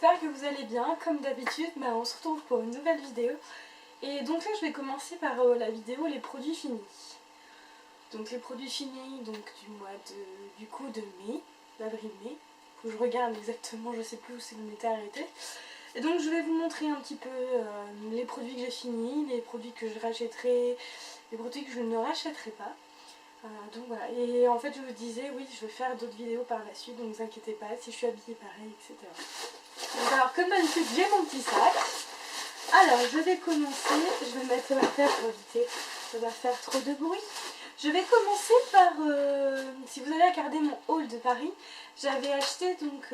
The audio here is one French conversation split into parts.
j'espère que vous allez bien. Comme d'habitude, on se retrouve pour une nouvelle vidéo. Et donc là, je vais commencer par la vidéo les produits finis. Donc les produits finis donc, de mai, d'avril-mai. Faut que je regarde exactement, je sais plus où c'est que je m'étais arrêtée. Et donc je vais vous montrer un petit peu les produits que j'ai finis, les produits que je rachèterai, les produits que je ne rachèterai pas. Donc voilà, et en fait je vous disais, oui, je vais faire d'autres vidéos par la suite, donc ne vous inquiétez pas, si je suis habillée pareil, etc. Donc alors comme d'habitude, j'ai mon petit sac. Alors je vais commencer, je vais mettre la terre pour éviter, ça va faire trop de bruit. Je vais commencer par, si vous allez regarder mon haul de Paris, j'avais acheté donc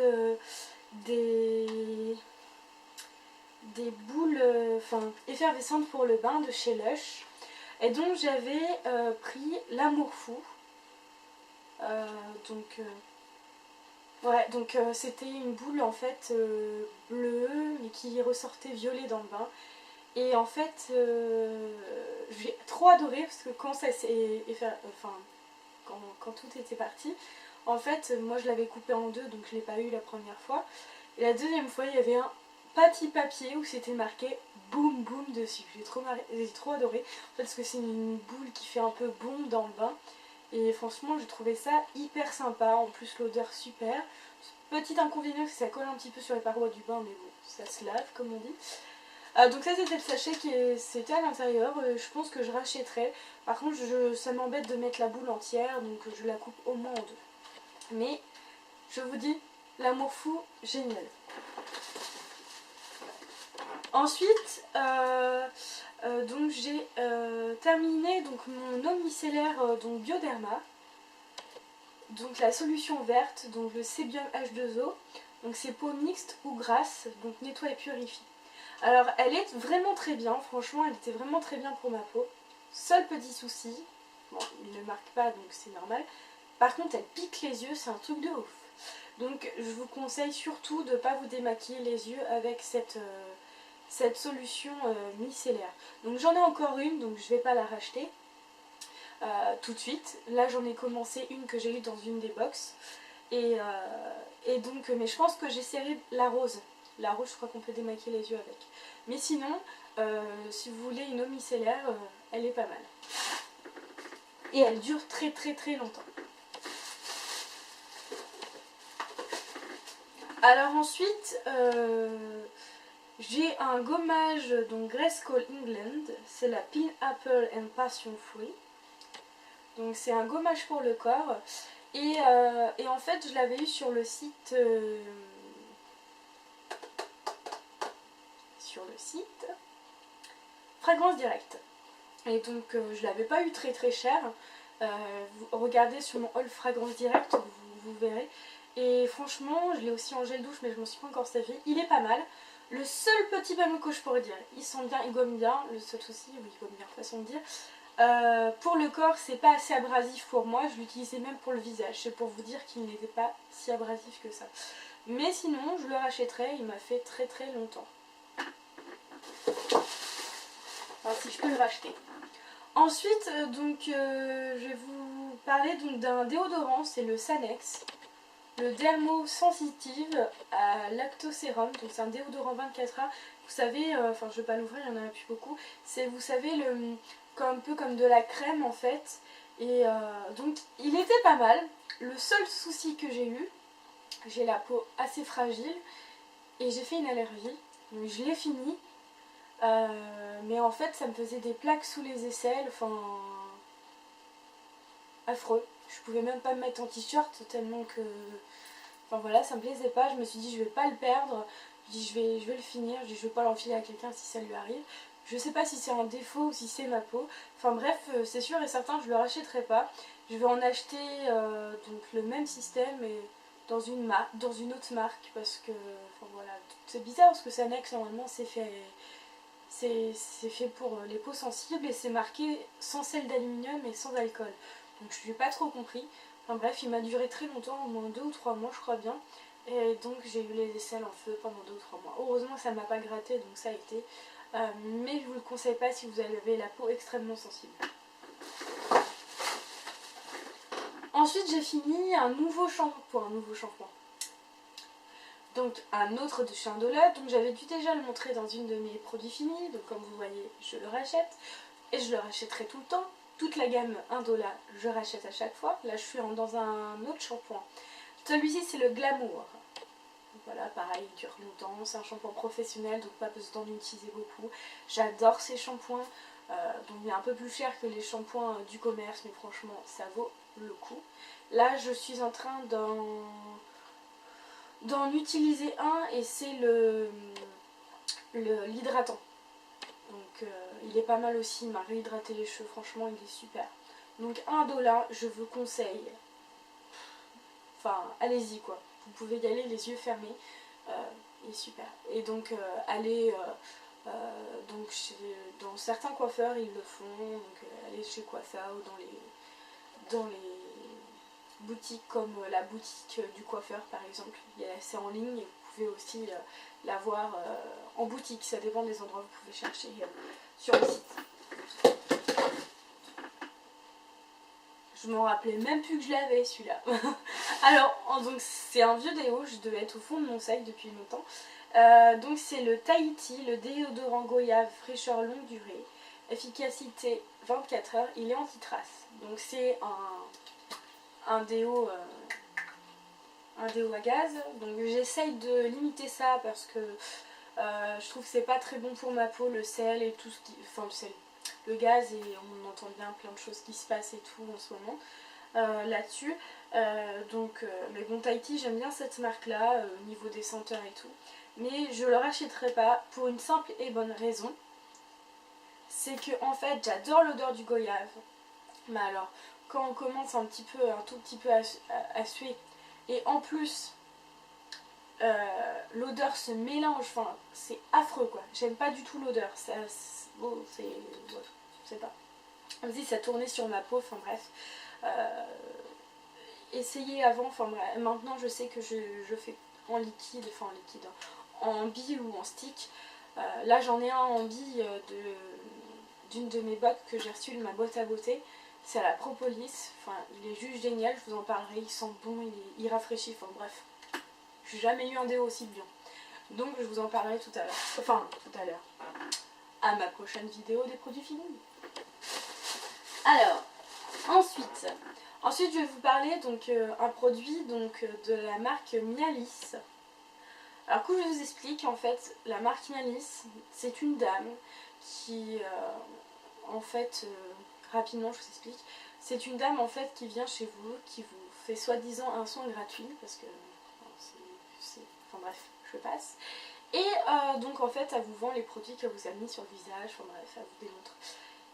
des boules effervescentes pour le bain de chez Lush. Et donc j'avais pris l'amour fou. C'était une boule en fait bleue mais qui ressortait violet dans le bain. Et en fait j'ai trop adoré parce que quand ça s'est quand tout était parti, en fait moi je l'avais coupé en deux, donc je l'ai pas eu la première fois. Et la deuxième fois il y avait un petit papier où c'était marqué boum boum dessus. J'ai trop adoré en fait, parce que c'est une boule qui fait un peu boum dans le bain. Et franchement j'ai trouvé ça hyper sympa, en plus l'odeur super. Petit inconvénient, c'est que ça colle un petit peu sur les parois du bain, mais bon, ça se lave comme on dit. Donc ça c'était le sachet qui c'était à l'intérieur, je pense que je rachèterai. Par contre ça m'embête de mettre la boule entière, donc je la coupe au moins en deux. Mais je vous dis, l'amour fou, génial. Ensuite, donc j'ai terminé donc, mon eau micellaire Bioderma. Donc la solution verte, donc le Sébium H2O. Donc c'est peau mixte ou grasse, donc nettoie et purifie. Alors elle est vraiment très bien, franchement elle était vraiment très bien pour ma peau. Seul petit souci, bon il ne marque pas donc c'est normal. Par contre elle pique les yeux, c'est un truc de ouf. Donc je vous conseille surtout de ne pas vous démaquiller les yeux avec cette solution micellaire. Donc j'en ai encore une, donc je ne vais pas la racheter tout de suite. Là j'en ai commencé une que j'ai eue dans une des box. Et donc, mais je pense que j'essaierai la rose. La rose, je crois qu'on peut démaquiller les yeux avec. Mais sinon, si vous voulez une eau micellaire, elle est pas mal. Et elle dure très très très longtemps. Alors ensuite, j'ai un gommage, donc Grayskull England. C'est la Pineapple and Passion Fruit. Donc c'est un gommage pour le corps. Et en fait, je l'avais eu sur le site... Fragrance Direct. Et donc je l'avais pas eu très très cher. Regardez sur mon haul Fragrance Direct, vous verrez. Et franchement, je l'ai aussi en gel douche, mais je m'en suis pas encore servi. Il est pas mal. Le seul petit bémol que je pourrais dire, il sent bien, il gomme bien. Le seul souci, oui, il gomme bien, façon de dire. Pour le corps, c'est pas assez abrasif pour moi. Je l'utilisais même pour le visage. C'est pour vous dire qu'il n'était pas si abrasif que ça. Mais sinon, je le rachèterai. Il m'a fait très très longtemps. Enfin, si je peux le racheter. Ensuite, je vais vous parler d'un déodorant. C'est le Sanex. Le Dermo Sensitive à Lactosérum. Donc c'est un déodorant 24 heures. Vous savez, je vais pas l'ouvrir, il n'y en a plus beaucoup. C'est, vous savez, un peu comme de la crème en fait. Et donc il était pas mal. Le seul souci que j'ai eu, j'ai la peau assez fragile et j'ai fait une allergie. Donc je l'ai fini. Mais en fait ça me faisait des plaques sous les aisselles, affreux. Je pouvais même pas me mettre en t-shirt tellement que... voilà, ça me plaisait pas. Je me suis dit je vais pas le perdre. Je dis je vais le finir. Je dis je vais pas l'enfiler à quelqu'un si ça lui arrive. Je sais pas si c'est un défaut ou si c'est ma peau. Enfin bref, c'est sûr et certain je le rachèterai pas. Je vais en acheter donc le même système mais dans une autre marque parce que voilà, c'est bizarre parce que Sanex normalement c'est fait pour les peaux sensibles et c'est marqué sans sel d'aluminium et sans alcool. Donc je n'ai pas trop compris. Enfin bref, il m'a duré très longtemps, au moins 2 ou 3 mois je crois bien. Et donc j'ai eu les aisselles en feu pendant 2 ou 3 mois. Heureusement ça ne m'a pas gratté, donc ça a été. Mais je ne vous le conseille pas si vous avez la peau extrêmement sensible. Ensuite j'ai fini un nouveau shampoing. Donc un autre de chez Indola, donc j'avais dû déjà le montrer dans une de mes produits finis, donc comme vous voyez je le rachète et je le rachèterai tout le temps. Toute la gamme Indola je rachète à chaque fois. Là je suis dans un autre shampoing. Celui-ci c'est le Glamour. Voilà, pareil, il dure longtemps, c'est un shampoing professionnel donc pas besoin d'en utiliser beaucoup. J'adore ces shampoings, donc il est un peu plus cher que les shampoings du commerce mais franchement ça vaut le coup. Là je suis en train d'en utiliser un et c'est l'hydratant. Donc il est pas mal aussi, il m'a réhydraté les cheveux, franchement il est super. Donc un dollar, je vous conseille. Enfin allez-y quoi, vous pouvez y aller les yeux fermés, il est super. Et donc allez donc dans certains coiffeurs ils le font, donc allez chez Coiffa ou dans les boutiques comme la boutique du coiffeur par exemple, c'est en ligne et vous pouvez aussi l'avoir en boutique, ça dépend des endroits que vous pouvez chercher sur le site. Je m'en rappelais même plus que je l'avais celui-là. Alors donc c'est un vieux déo, je devais être au fond de mon sac depuis longtemps. Donc c'est le Tahiti, le déodorant goyave fraîcheur longue durée, efficacité 24 heures, il est anti-trace. Donc c'est un déo à gaz, donc j'essaye de limiter ça parce que je trouve que c'est pas très bon pour ma peau, le sel et tout ce qui... Enfin le sel, le gaz, et on entend bien plein de choses qui se passent et tout en ce moment là-dessus. Mais bon, Tahiti, j'aime bien cette marque là au niveau des senteurs et tout, mais je le rachèterai pas pour une simple et bonne raison, c'est que en fait j'adore l'odeur du goyave, mais alors quand on commence un tout petit peu à suer et en plus l'odeur se mélange, enfin c'est affreux quoi, j'aime pas du tout l'odeur, bon, je sais pas, comme si ça tournait sur ma peau, enfin bref. Essayez avant, enfin bref, maintenant je sais que je fais en liquide, en bille ou en stick. Là j'en ai un en bille d'une de mes bottes que j'ai reçue de ma boîte à beauté, c'est à la propolis, enfin il est juste génial, je vous en parlerai, il sent bon, il rafraîchit, enfin bref, j'ai jamais eu un déo aussi bien. Donc je vous en parlerai tout à l'heure, à ma prochaine vidéo des produits finis. Alors, ensuite je vais vous parler donc un produit donc de la marque Mialis. Alors que je vous explique, en fait la marque Mialis c'est une dame qui en fait rapidement je vous explique, c'est une dame en fait qui vient chez vous, qui vous fait soi-disant un soin gratuit parce que enfin bref, je passe. Et donc en fait elle vous vend les produits qu'elle vous a mis sur le visage, enfin bref, elle vous démontre.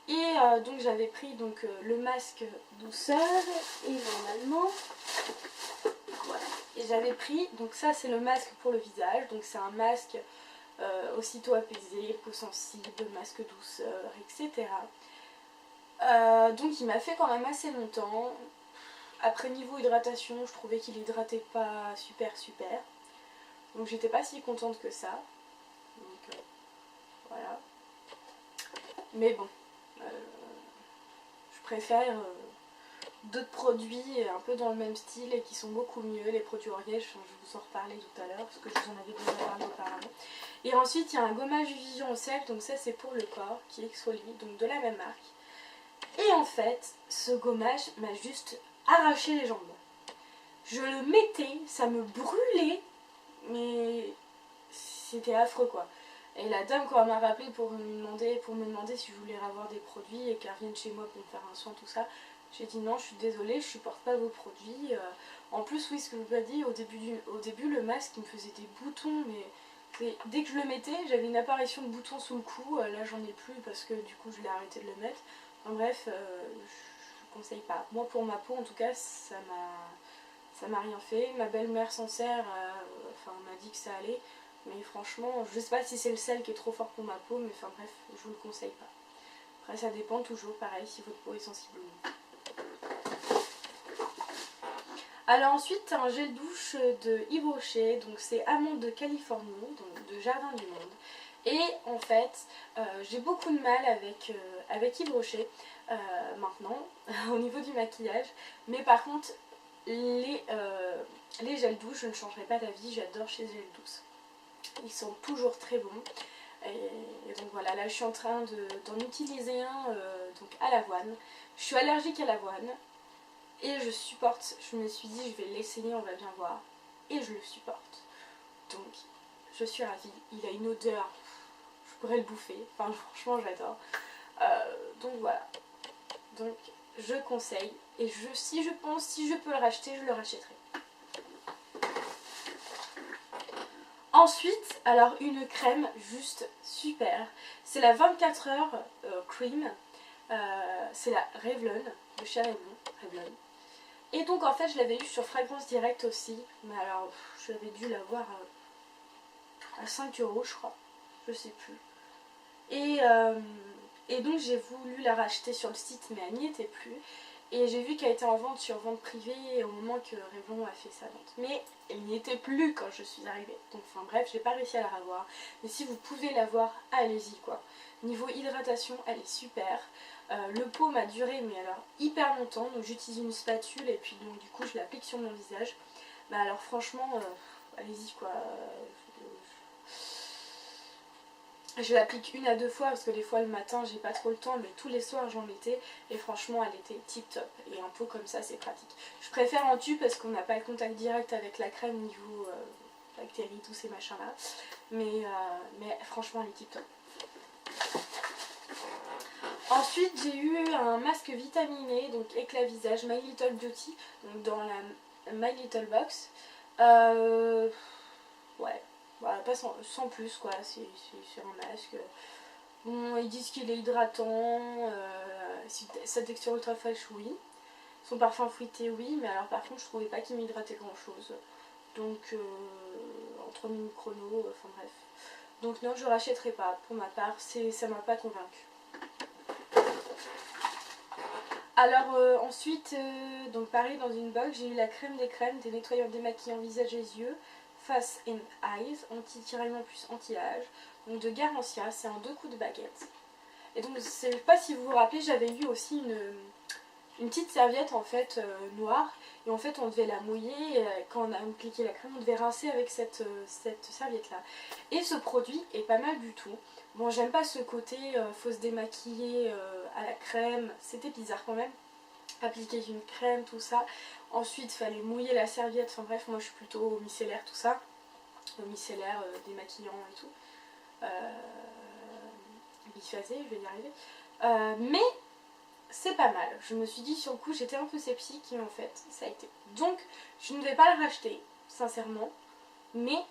Et donc j'avais pris donc le masque douceur et normalement voilà, et j'avais pris, donc ça c'est le masque pour le visage, donc c'est un masque aussitôt apaisé, peau sensible, masque douceur, etc. Donc il m'a fait quand même assez longtemps. Après niveau hydratation je trouvais qu'il hydratait pas super, donc j'étais pas si contente que ça, donc voilà, mais bon je préfère d'autres produits un peu dans le même style et qui sont beaucoup mieux, les produits Oriel, je vais vous en reparler tout à l'heure parce que je vous en avais déjà parlé auparavant. Et ensuite il y a un gommage Vision au sel, donc ça c'est pour le corps, qui exfolie, donc de la même marque. Et en fait ce gommage m'a juste arraché les jambes. Je le mettais, ça me brûlait, mais c'était affreux quoi. Et la dame quand elle m'a rappelé pour me demander si je voulais avoir des produits et qu'elle revienne chez moi pour me faire un soin, tout ça, j'ai dit non, je suis désolée, je supporte pas vos produits. En plus, oui, ce que je vous ai dit, au début le masque il me faisait des boutons, mais dès que je le mettais, j'avais une apparition de boutons sous le cou. Là j'en ai plus parce que du coup je l'ai arrêté de le mettre. Enfin bref, je conseille pas. Moi pour ma peau en tout cas, ça m'a rien fait. Ma belle-mère s'en sert, m'a dit que ça allait. Mais franchement, je sais pas si c'est le sel qui est trop fort pour ma peau, mais enfin bref, je vous le conseille pas. Après ça dépend toujours, pareil, si votre peau est sensible ou non. Alors ensuite, un gel douche de Yves Rocher, donc c'est Amande de Californie, donc de Jardin du Monde. Et en fait, j'ai beaucoup de mal avec Yves Rocher maintenant, au niveau du maquillage. Mais par contre, les gels douces, je ne changerai pas d'avis, j'adore chez Gel Douce. Ils sont toujours très bons. Et donc voilà, là je suis en train d'en utiliser un donc à l'avoine. Je suis allergique à l'avoine et je supporte, je me suis dit je vais l'essayer, on va bien voir. Et je le supporte. Donc je suis ravie, il a une odeur, je pourrais le bouffer, enfin franchement j'adore. Donc voilà, donc je conseille et si je peux le racheter, je le rachèterai. Ensuite, alors une crème juste super, c'est la 24 heures cream, c'est la Revlon, de chez Revlon. Et donc en fait je l'avais eu sur Fragrance Direct aussi, mais alors j'avais dû l'avoir à 5 € je crois, je sais plus. Et donc j'ai voulu la racheter sur le site mais elle n'y était plus. Et j'ai vu qu'elle était en vente sur vente privée au moment que Revlon a fait sa vente. Mais elle n'y était plus quand je suis arrivée. Donc enfin bref, j'ai pas réussi à la revoir. Mais si vous pouvez la voir, allez-y quoi. Niveau hydratation, elle est super. Le pot m'a duré mais alors hyper longtemps. Donc j'utilise une spatule et puis donc du coup je l'applique sur mon visage. Bah alors franchement, allez-y quoi. Je l'applique 1 à 2 fois parce que des fois le matin j'ai pas trop le temps, mais tous les soirs j'en mettais et franchement elle était tip top. Et un pot comme ça c'est pratique. Je préfère en tube parce qu'on n'a pas le contact direct avec la crème niveau bactéries, tous ces machins là. Mais franchement elle est tip top. Ensuite j'ai eu un masque vitaminé, donc éclat visage My Little Beauty, donc dans la My Little Box. Ouais. Voilà, pas sans plus quoi, c'est un masque. Bon, ils disent qu'il est hydratant, sa texture ultra fraîche, oui. Son parfum fruité, oui, mais alors par contre je trouvais pas qu'il m'hydratait grand chose. Donc en 3 minutes chrono, enfin bref. Donc non, je rachèterai pas pour ma part, ça m'a pas convaincue. Alors ensuite, donc pareil dans une box, j'ai eu la crème des crèmes, des nettoyants démaquillants visage et yeux. Face and Eyes, anti-tiraillement plus anti-âge, donc de Garancia, c'est en 2 coups de baguette. Et donc je sais pas si vous vous rappelez, j'avais eu aussi une petite serviette en fait noire, et en fait on devait la mouiller, quand on a appliqué la crème on devait rincer avec cette serviette là. Et ce produit est pas mal du tout. Bon, j'aime pas ce côté faut se démaquiller à la crème, c'était bizarre quand même, appliquer une crème, tout ça. Ensuite, il fallait mouiller la serviette. Enfin bref, moi je suis plutôt micellaire, tout ça. Micellaire, démaquillant et tout. Biphasé, je vais y arriver. Mais c'est pas mal. Je me suis dit sur le coup, j'étais un peu sceptique et en fait, ça a été. Donc, je ne vais pas le racheter, sincèrement. Mais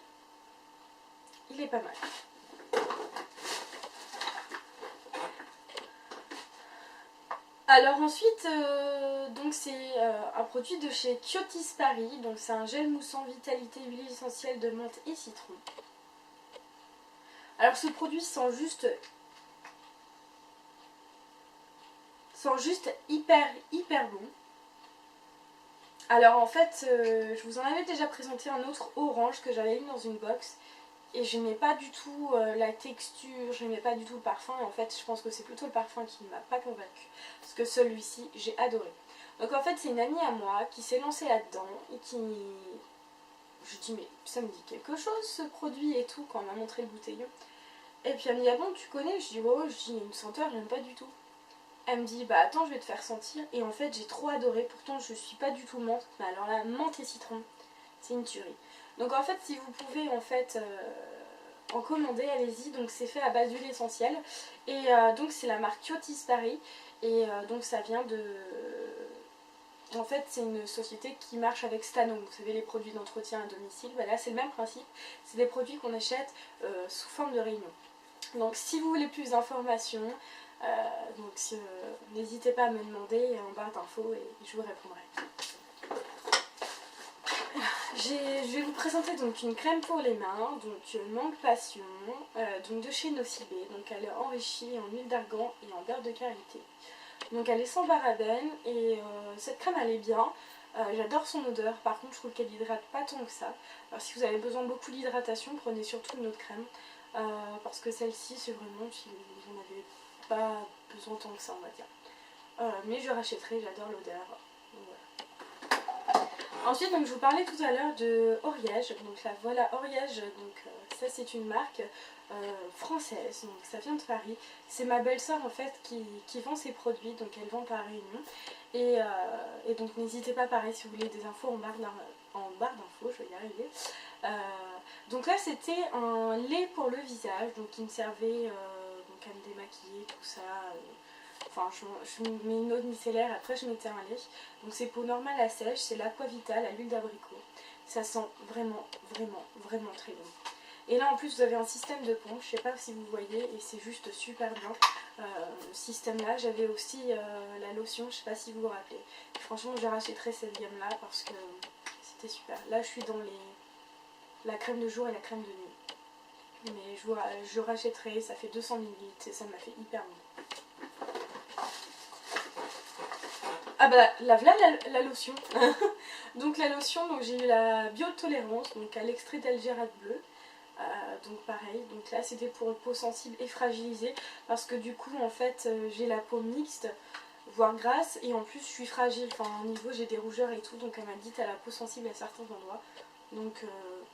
il est pas mal. Alors ensuite, donc c'est un produit de chez Kyotis Paris, donc c'est un gel moussant vitalité huile essentielle de menthe et citron. Alors ce produit sent juste hyper bon. Alors en fait, je vous en avais déjà présenté un autre orange que j'avais mis dans une box. Et je n'aimais pas du tout la texture, je n'aimais pas du tout le parfum. Et en fait, je pense que c'est plutôt le parfum qui ne m'a pas convaincue. Parce que celui-ci, j'ai adoré. Donc en fait, c'est une amie à moi qui s'est lancée là-dedans et qui... Je dis, mais ça me dit quelque chose ce produit et tout, quand on m'a montré le bouteillon. Et puis elle me dit, ah bon, tu connais? Je dis, ouais, je dis, il y a une senteur, j'aime pas du tout. Elle me dit, bah attends, je vais te faire sentir. Et en fait, j'ai trop adoré. Pourtant, je suis pas du tout menthe. Mais alors là, menthe et citron, c'est une tuerie. Donc en fait, si vous pouvez en fait en commander, allez-y. Donc c'est fait à base d'huile essentielle. Et donc c'est la marque Kyotis Paris. Et donc ça vient de... En fait, c'est une société qui marche avec Stanome. Vous savez, les produits d'entretien à domicile. Bah, là, c'est le même principe. C'est des produits qu'on achète sous forme de rayon. Donc si vous voulez plus d'informations, n'hésitez pas à me demander en barre d'infos et je vous répondrai. Je vais vous présenter donc une crème pour les mains, donc Mangue Passion, donc de chez Nocibé. Donc elle est enrichie en huile d'argan et en beurre de karité. Donc elle est sans parabènes et cette crème elle est bien. J'adore son odeur, par contre je trouve qu'elle hydrate pas tant que ça. Alors si vous avez besoin de beaucoup d'hydratation, prenez surtout une autre crème. Parce que celle-ci c'est vraiment si vous n'en avez pas besoin tant que ça on va dire. Mais je rachèterai, j'adore l'odeur. Voilà. Ensuite, donc, je vous parlais tout à l'heure de Oriège. Donc là, voilà Oriège. Donc ça, c'est une marque française. Donc ça vient de Paris. C'est ma belle-sœur en fait qui vend ses produits. Donc elle vend par Réunion. Et donc n'hésitez pas, pareil, si vous voulez des infos en barre d'infos, je vais y arriver. Donc là, c'était un lait pour le visage. Donc qui me servait donc à me démaquiller, tout ça. Enfin, je mets une eau de micellaire, après je mettais un lait. Donc c'est peau normale à sèche, c'est l'Aquavital à l'huile d'abricot. Ça sent vraiment, vraiment, vraiment très bon. Et là en plus vous avez un système de pompe, je sais pas si vous voyez, et c'est juste super bien. Le système là, j'avais aussi la lotion, je sais pas si vous vous rappelez. Franchement je rachèterai cette gamme là parce que c'était super. Là je suis dans la crème de jour et la crème de nuit. Mais je rachèterai, ça fait 200 ml et ça m'a fait hyper bon. Ah bah là voilà la lotion. Donc la lotion, donc j'ai eu la biotolérance, donc à l'extrait d'Algérate bleu. Donc pareil, donc là c'était pour une peau sensible et fragilisée parce que du coup en fait j'ai la peau mixte, voire grasse, et en plus je suis fragile, enfin au niveau j'ai des rougeurs et tout, donc elle m'a dit t'as la peau sensible à certains endroits, donc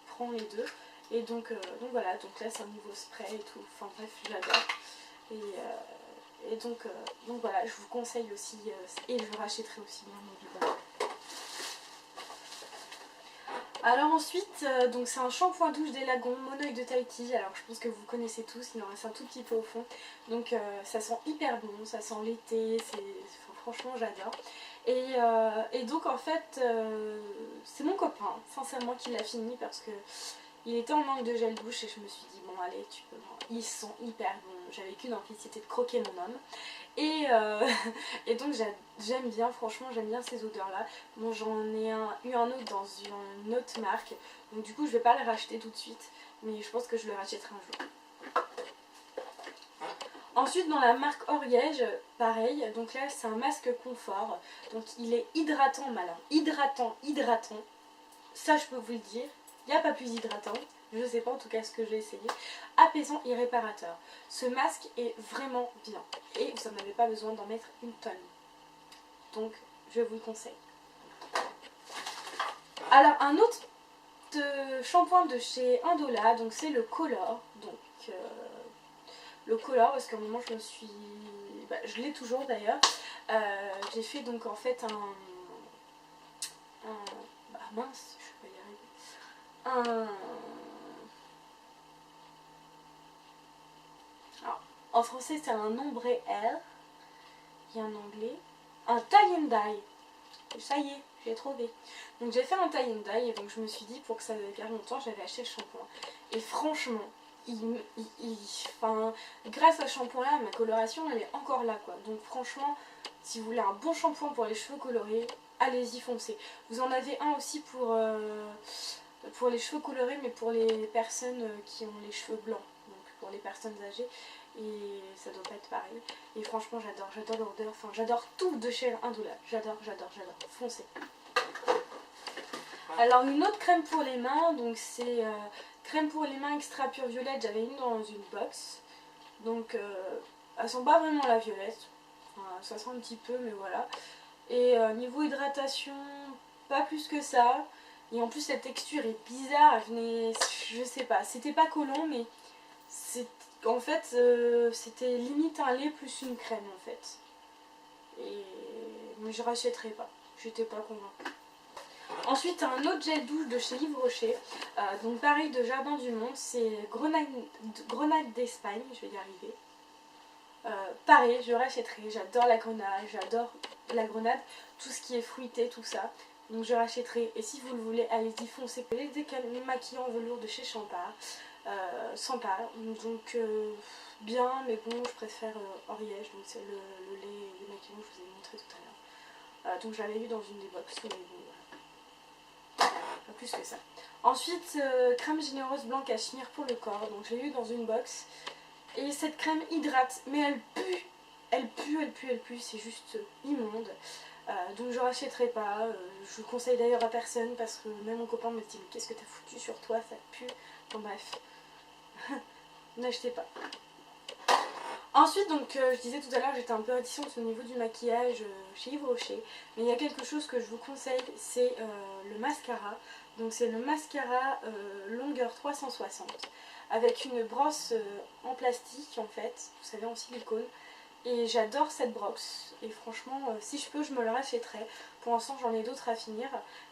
prends les deux. Et donc voilà, donc là c'est un niveau spray et tout, enfin bref j'adore. Et donc voilà, je vous conseille aussi, et je rachèterai aussi bien évidemment. Alors ensuite, donc c'est un shampoing douche des Lagons, monoïque de Tahiti. Alors je pense que vous connaissez tous, il en reste un tout petit peu au fond. Donc ça sent hyper bon, ça sent l'été, franchement j'adore. Et donc en fait, c'est mon copain, sincèrement, qui l'a fini parce que il était en manque de gel douche et je me suis dit bon allez tu peux, ils sont hyper bons. J'avais qu'une envie, c'était de croquer mon homme. Et donc j'aime bien, franchement j'aime bien ces odeurs là. Bon j'en ai eu un autre dans une autre marque, donc du coup je vais pas le racheter tout de suite, mais je pense que je le rachèterai un jour. Ensuite dans la marque Oriège, pareil, donc là c'est un masque confort, donc il est hydratant malin, hydratant, ça je peux vous le dire, il n'y a pas plus hydratant. Je sais pas en tout cas ce que j'ai essayé. Apaisant et réparateur. Ce masque est vraiment bien. Et vous n'en avez pas besoin d'en mettre une tonne. Donc je vous le conseille. Alors un autre shampoing de chez Indola, donc c'est le Color. Donc le Color parce qu'à un moment je me suis... Bah, je l'ai toujours d'ailleurs. J'ai fait donc en fait bah mince, je peux y arriver. Alors, en français c'est un ombré L. Et en anglais un tie and dye. Ça y est, j'ai trouvé. Donc j'ai fait un tie and dye et donc je me suis dit pour que ça garde longtemps j'avais acheté le shampoing. Et franchement, grâce à ce shampoing là, ma coloration elle est encore là quoi. Donc franchement, si vous voulez un bon shampoing pour les cheveux colorés, allez-y foncez. Vous en avez un aussi pour les cheveux colorés mais pour les personnes qui ont les cheveux blancs. Donc pour les personnes âgées. Et ça doit pas être pareil. Et franchement j'adore l'odeur, enfin j'adore tout de chez Indola. J'adore, foncez. Alors une autre crème pour les mains, donc c'est crème pour les mains extra pure violette, j'avais une dans une box. Donc elles sont pas vraiment la violette, enfin, ça sent un petit peu mais voilà. Et niveau hydratation, pas plus que ça. Et en plus cette texture est bizarre, elle venait, je sais pas, c'était pas collant mais en fait c'était limite un lait plus une crème en fait. Mais je rachèterai pas, j'étais pas convaincue. Ensuite un autre gel douche de chez Yves Rocher, donc pareil de Jardin du Monde, c'est grenade d'Espagne, je vais y arriver. Pareil, je rachèterai, j'adore la grenade, tout ce qui est fruité, tout ça. Donc je rachèterai, et si vous le voulez, allez-y foncez. Les démaquillants en velours de chez Champard, sans pas, donc bien, mais bon, je préfère Oriège, donc c'est le lait démaquillant que je vous ai montré tout à l'heure. Donc j'avais eu dans une des box, mais bon, voilà. Pas plus que ça. Ensuite, crème généreuse blanc cachemire pour le corps, donc j'ai eu dans une box. Et cette crème hydrate, mais elle pue, c'est juste immonde. Donc je rachèterai pas, je le conseille d'ailleurs à personne parce que même mon copain me dit mais qu'est-ce que t'as foutu sur toi, ça pue. Bon bref, n'achetez pas. Ensuite, donc, je disais tout à l'heure, j'étais un peu réticente au niveau du maquillage chez Yves Rocher. Mais il y a quelque chose que je vous conseille, c'est le mascara. Donc c'est le mascara longueur 360 avec une brosse en plastique en fait, vous savez en silicone. Et j'adore cette brosse. Et franchement, si je peux, je me le rachèterai. Pour l'instant, j'en ai d'autres à finir.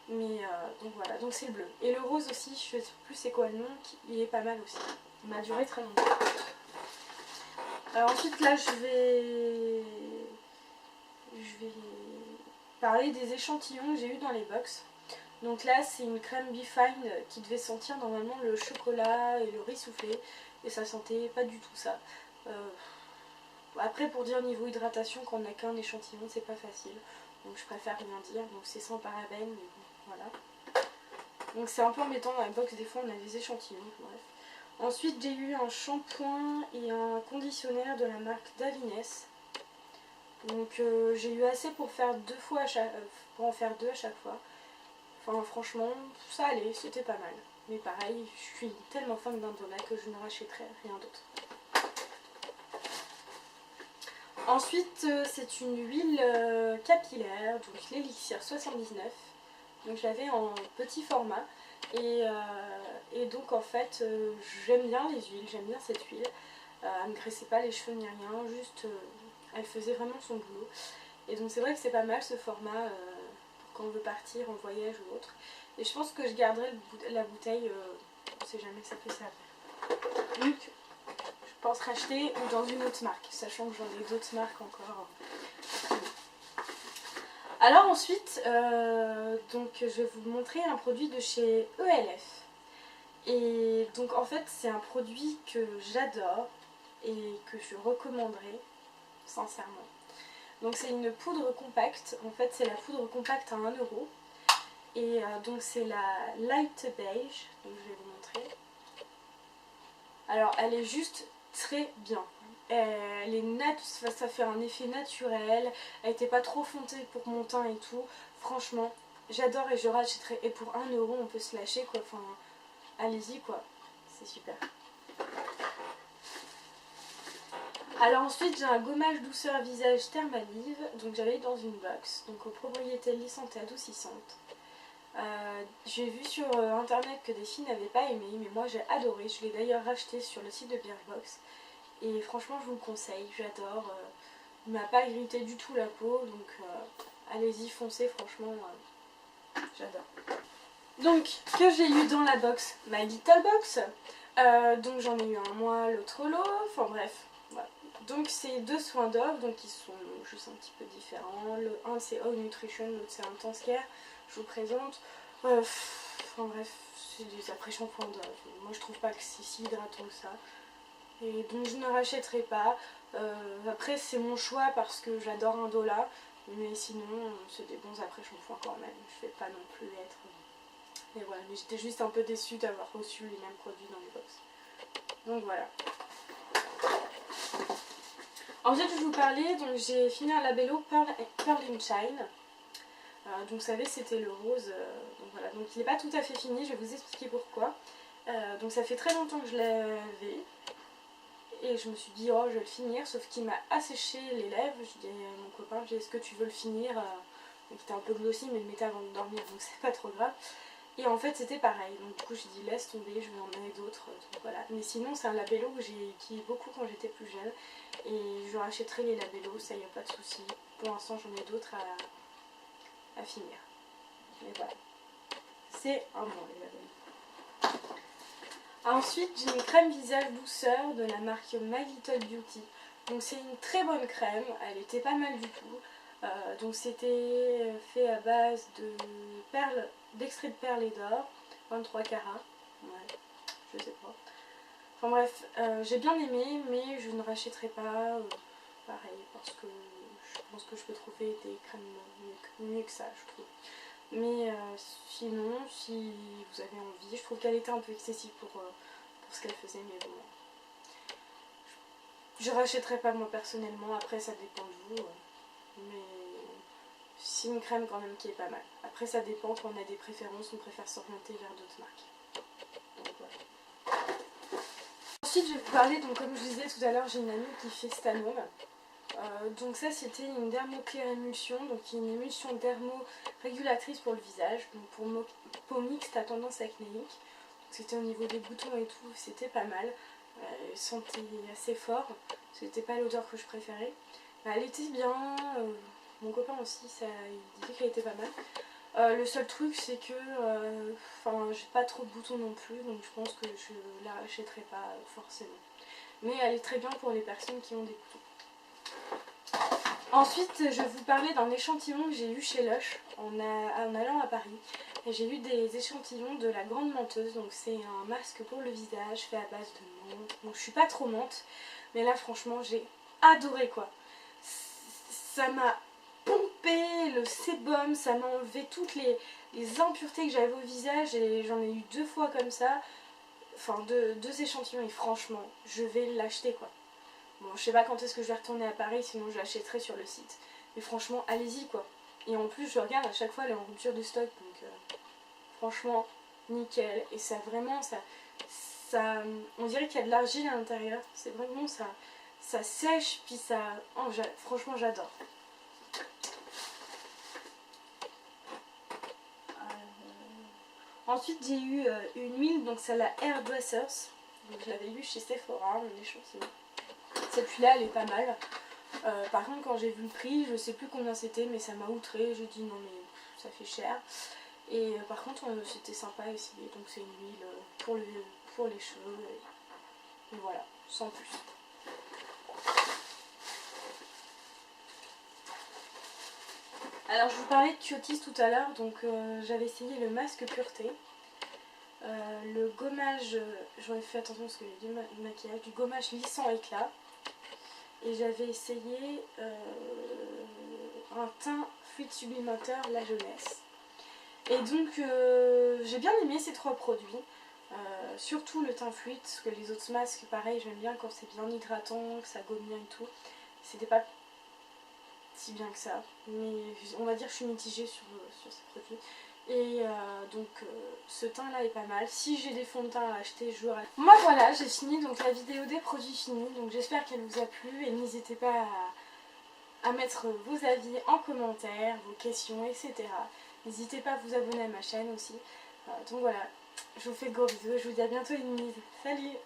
Mais donc voilà, donc c'est le bleu. Et le rose aussi, je sais plus c'est quoi le nom, il est pas mal aussi. Il m'a duré très longtemps. Alors ensuite là je vais parler des échantillons que j'ai eu dans les box. Donc là c'est une crème Be Fine qui devait sentir normalement le chocolat et le riz soufflé et ça sentait pas du tout ça. Après pour dire niveau hydratation quand on n'a qu'un échantillon c'est pas facile. Donc je préfère rien dire, donc c'est sans parabènes mais bon, voilà. Donc c'est un peu embêtant dans la box, des fois on a des échantillons, bref. Ensuite j'ai eu un shampoing et un conditionnaire de la marque Davines. Donc j'ai eu assez pour faire pour en faire deux à chaque fois. Enfin franchement ça allait, c'était pas mal. Mais pareil, je suis tellement fan d'Indola que je ne rachèterai rien d'autre. Ensuite c'est une huile capillaire, donc l'Elixir 79. Donc je l'avais en petit format. Et donc en fait j'aime bien les huiles, j'aime bien cette huile. Elle me graissait pas les cheveux ni rien, juste elle faisait vraiment son boulot. Et donc c'est vrai que c'est pas mal ce format pour quand on veut partir en voyage ou autre. Et je pense que je garderai la bouteille, on sait jamais que ça peut servir. Donc je pense racheter ou dans une autre marque, sachant que j'en ai d'autres marques encore. Alors ensuite, donc je vais vous montrer un produit de chez ELF. Et donc en fait c'est un produit que j'adore et que je recommanderais sincèrement. Donc c'est une poudre compacte, en fait c'est la poudre compacte à 1 €. Et donc c'est la Light Beige, donc je vais vous montrer. Alors elle est juste très bien. Elle est ça fait un effet naturel, elle n'était pas trop foncée pour mon teint et tout. Franchement, j'adore et je rachèterai. Et pour 1 € on peut se lâcher quoi, enfin allez-y quoi, c'est super. Alors ensuite j'ai un gommage douceur visage Thermalive, donc j'avais dans une box, donc aux propriétés lissantes et adoucissantes. J'ai vu sur internet que des filles n'avaient pas aimé, mais moi j'ai adoré, je l'ai d'ailleurs racheté sur le site de Birchbox. Et franchement je vous le conseille, j'adore, il m'a pas irrité du tout la peau, donc allez-y foncez, franchement j'adore. Donc que j'ai eu dans la box, My Little Box, donc j'en ai eu un mois, l'autre lot, enfin bref. Voilà. Donc c'est deux soins Dove, donc ils sont juste un petit peu différents. Le un c'est All Nutrition, l'autre c'est Intense Care. Je vous présente. Enfin bref, c'est des après-shampoings Dove. Moi je trouve pas que c'est si hydratant que ça. Et donc je ne rachèterai pas. Après c'est mon choix parce que j'adore Indola. Mais sinon c'est des bons après-shampoings quand même. Je vais pas non plus être... Et voilà, mais j'étais juste un peu déçue d'avoir reçu les mêmes produits dans les box. Donc voilà. Ensuite, je vais vous parler, donc j'ai fini un labello Pearl and Shine. Donc vous savez, c'était le rose. Donc voilà, donc il n'est pas tout à fait fini, je vais vous expliquer pourquoi. Donc ça fait très longtemps que je l'avais. Et je me suis dit, oh, je vais le finir, sauf qu'il m'a asséché les lèvres. Je dis à mon copain, est-ce que tu veux le finir? Donc il était un peu glossy, mais il le mettait avant de dormir, donc c'est pas trop grave. Et en fait c'était pareil, donc du coup j'ai dit laisse tomber, je vais en donner d'autres, donc voilà. Mais sinon c'est un labello que j'ai utilisé beaucoup quand j'étais plus jeune et je rachèterai les labellos, ça y a pas de souci. Pour l'instant j'en ai d'autres à finir. Mais voilà, c'est un bon les labellos. Ensuite j'ai une crème visage douceur de la marque My Little Beauty. Donc c'est une très bonne crème, elle était pas mal du tout. Donc c'était fait à base d'extrait de perles et d'or, 23 carats, ouais, je sais pas. Enfin bref, j'ai bien aimé, mais je ne rachèterai pas, pareil, parce que je pense que je peux trouver des crèmes mieux que ça, je trouve. Mais sinon, si vous avez envie, je trouve qu'elle était un peu excessive pour ce qu'elle faisait, mais bon. Je rachèterai pas moi personnellement, après ça dépend de vous. Mais c'est une crème quand même qui est pas mal. Après ça dépend, quand on a des préférences, on préfère s'orienter vers d'autres marques. Donc voilà. Ensuite je vais vous parler, donc comme je vous disais tout à l'heure, j'ai une amie qui fait Stanome. Donc ça c'était une dermoclair émulsion, donc une émulsion dermo-régulatrice pour le visage, donc pour peau mixte à tendance acnéique. C'était au niveau des boutons et tout, c'était pas mal. Elle sentait assez fort, c'était pas l'odeur que je préférais. Elle était bien, mon copain aussi, il disait qu'elle était pas mal. Le seul truc c'est que j'ai pas trop de boutons non plus, donc je pense que je la rachèterai pas forcément. Mais elle est très bien pour les personnes qui ont des boutons. Ensuite, je vais vous parler d'un échantillon que j'ai eu chez Lush en allant à Paris. Et j'ai eu des échantillons de la grande menteuse, donc c'est un masque pour le visage fait à base de menthe. Bon, je suis pas trop menthe, mais là franchement j'ai adoré quoi. Ça m'a pompé le sébum, ça m'a enlevé toutes les impuretés que j'avais au visage et j'en ai eu 2 fois comme ça. Enfin, deux échantillons et franchement, je vais l'acheter quoi. Bon, je sais pas quand est-ce que je vais retourner à Paris, sinon je l'achèterai sur le site. Mais franchement, allez-y quoi. Et en plus, je regarde à chaque fois, elle est en rupture de stock, donc franchement, nickel. Et ça vraiment, on dirait qu'il y a de l'argile à l'intérieur. C'est vraiment ça sèche, puis ça, oh, franchement, j'adore. Ensuite, j'ai eu une huile, donc c'est la Hairdressers. Donc je l'avais eu chez Sephora, mon échantillon. Celui-là, elle est pas mal. Par contre, quand j'ai vu le prix, je sais plus combien c'était, mais ça m'a outré. J'ai dit non, mais ça fait cher. Et par contre, c'était sympa à essayer. Donc, c'est une huile pour les cheveux. Et voilà, sans plus. Alors, je vous parlais de Kyotis tout à l'heure. Donc, j'avais essayé le masque pureté. Le gommage, j'aurais fait attention parce que j'ai du maquillage, du gommage lissant éclat. Et j'avais essayé un teint fluide sublimateur La Jeunesse. Et donc j'ai bien aimé ces 3 produits. Surtout le teint fluide, parce que les autres masques, pareil, j'aime bien quand c'est bien hydratant, que ça gomme bien et tout. C'était pas si bien que ça. Mais on va dire que je suis mitigée sur ces produits. Et ce teint là est pas mal. Si j'ai des fonds de teint à acheter, je l'aurai. Moi voilà, j'ai fini donc la vidéo des produits finis. Donc j'espère qu'elle vous a plu et n'hésitez pas à mettre vos avis en commentaire, vos questions, etc. N'hésitez pas à vous abonner à ma chaîne aussi. Donc voilà, je vous fais de gros bisous et je vous dis à bientôt les mises. Salut!